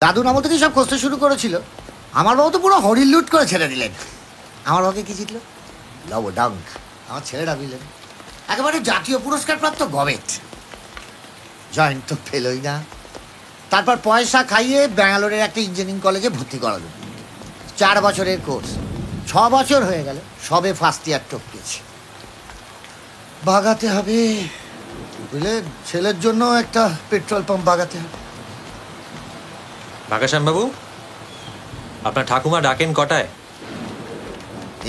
দাদুর আমল থেকে সব কষতে শুরু করেছিল। আমার বাবু তো পুরো হরিণ লুট করে ছেড়ে দিলেন। আমার বাবুকে কি জিতল? লবডাঙ্ক। আমার ছেলেটা দিলেন একেবারে জাতীয় পুরস্কার প্রাপ্ত গবেট। জয়েন্ট তো পেলই না। তারপর পয়সা খাইয়ে ব্যাঙ্গালোরের একটা ইঞ্জিনিয়ারিং কলেজে ভর্তি করালো। 4 বছরের কোর্স। 6 বছর হয়ে গেল, সবে ফার্স্ট ইয়ার টপকেছি। বাগাতে হবে বুঝলে, ছেলের জন্য একটা পেট্রোল পাম্প বাগাতে হবে। বাবু, আপনার ঠাকুমা ডাকেন কটায়?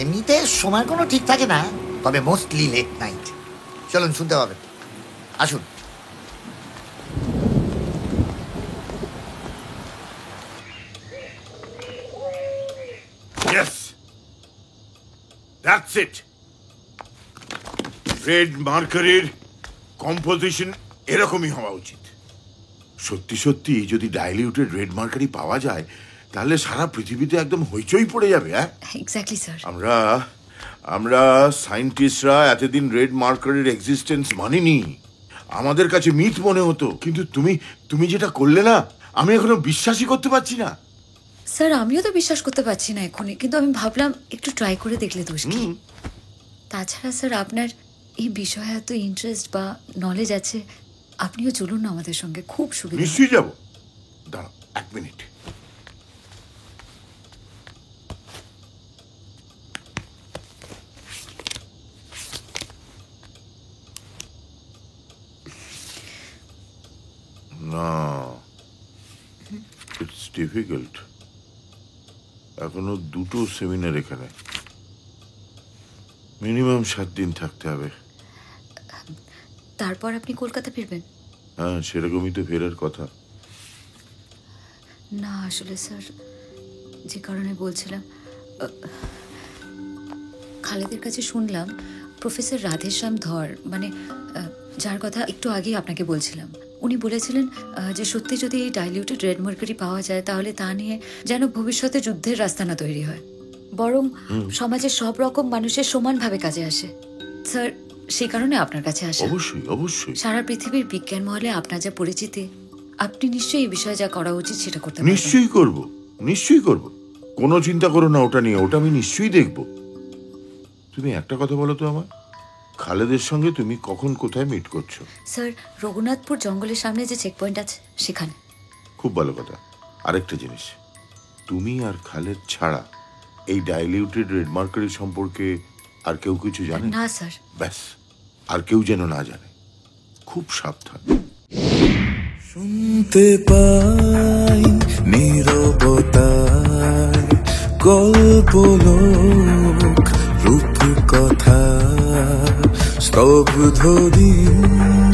এমনিতে সময় কোনো ঠিক থাকে না, তবে মোস্টলি লেট নাইট। চলুন শুনতে হবে, আসুন। Yes, that's it. রেড মার্কারির কম্পোজিশন এরকমই হওয়া উচিত। সত্যি সত্যি যদি ডাইলিউটেড রেড মার্কারি পাওয়া যায় তাহলে সারা পৃথিবীতে একদম হইচই পড়ে যাবে। Exactly sir. আমরা সায়েন্টিস্টরা এতদিন রেড মার্কারির এক্সিস্টেন্স মানিনি, আমাদের কাছে মিথ মনে হতো। কিন্তু তুমি যেটা করলে না, আমি এখনো বিশ্বাসই করতে পারছি না। স্যার আমিও তো বিশ্বাস করতে পারছি না এখনই, কিন্তু আমি ভাবলাম একটু ট্রাই করে দেখলে দোষ কি। তাছাড়া স্যার আপনার এই বিষয়ে এত ইন্টারেস্ট বা নলেজ আছে, আপনিও চলুন না আমাদের সঙ্গে, খুব সুবিধা। নিশ্চয়ই যাব, দাঁড়াও 1 মিনিট। না, ইটস ডিফিকাল্ট। এখনো 2টো সেমিনার এখানে, মিনিমাম 7 দিন থাকতে হবে। তারপর আপনি কলকাতা ফিরবেন? হ্যাঁ, সেরকমই তো ফেরার কথা। না আসলে স্যার, যে কারণে বলছিলাম, খালেদের কাছে শুনলাম প্রফেসর রাধেশ্যাম ধর, মানে যার কথা একটু আগেই আপনাকে বলছিলাম, উনি বলেছিলেন যে সত্যি যদি এই ডাইলিউটেড রেড মার্কারি পাওয়া যায় তাহলে তা নিয়ে যেন ভবিষ্যতে যুদ্ধের রাস্তা না তৈরি হয়, বরং সমাজের সব রকম মানুষের সমানভাবে কাজে আসে। স্যার সেই কারণে আপনার কাছে আসা। অবশ্যই অবশ্যই। সারা পৃথিবীর বিজ্ঞান মহলে আপনার যা পরিচিতি, আপনি নিশ্চয়ই এই বিষয়ে যা করা উচিত সেটা করতে পারবেন। নিশ্চয়ই করব। কোনো চিন্তা করো না ওটা নিয়ে, ওটা আমি নিশ্চয়ই দেখব। তুমি একটা কথা বলো তো আমার, খালেদের সঙ্গে তুমি কখন কোথায় মিট করছো? স্যার রঘুনাথপুর জঙ্গলের সামনে যে চেক পয়েন্ট আছে সেখানে। খুব ভালো কথা। আরেকটা জিনিস, তুমি আর খালেদ ছাড়া এই ডাইলিউটেড রেড মার্কারি সম্পর্কে আর কেউ কিছু জানে না? স্যার ব্যাস, আর কেউ যেন না জানে। খুব সাবধান। শুনতে পাই নীরবতায় কল্পলোক রূপ কথা, স্তব্ধ দিন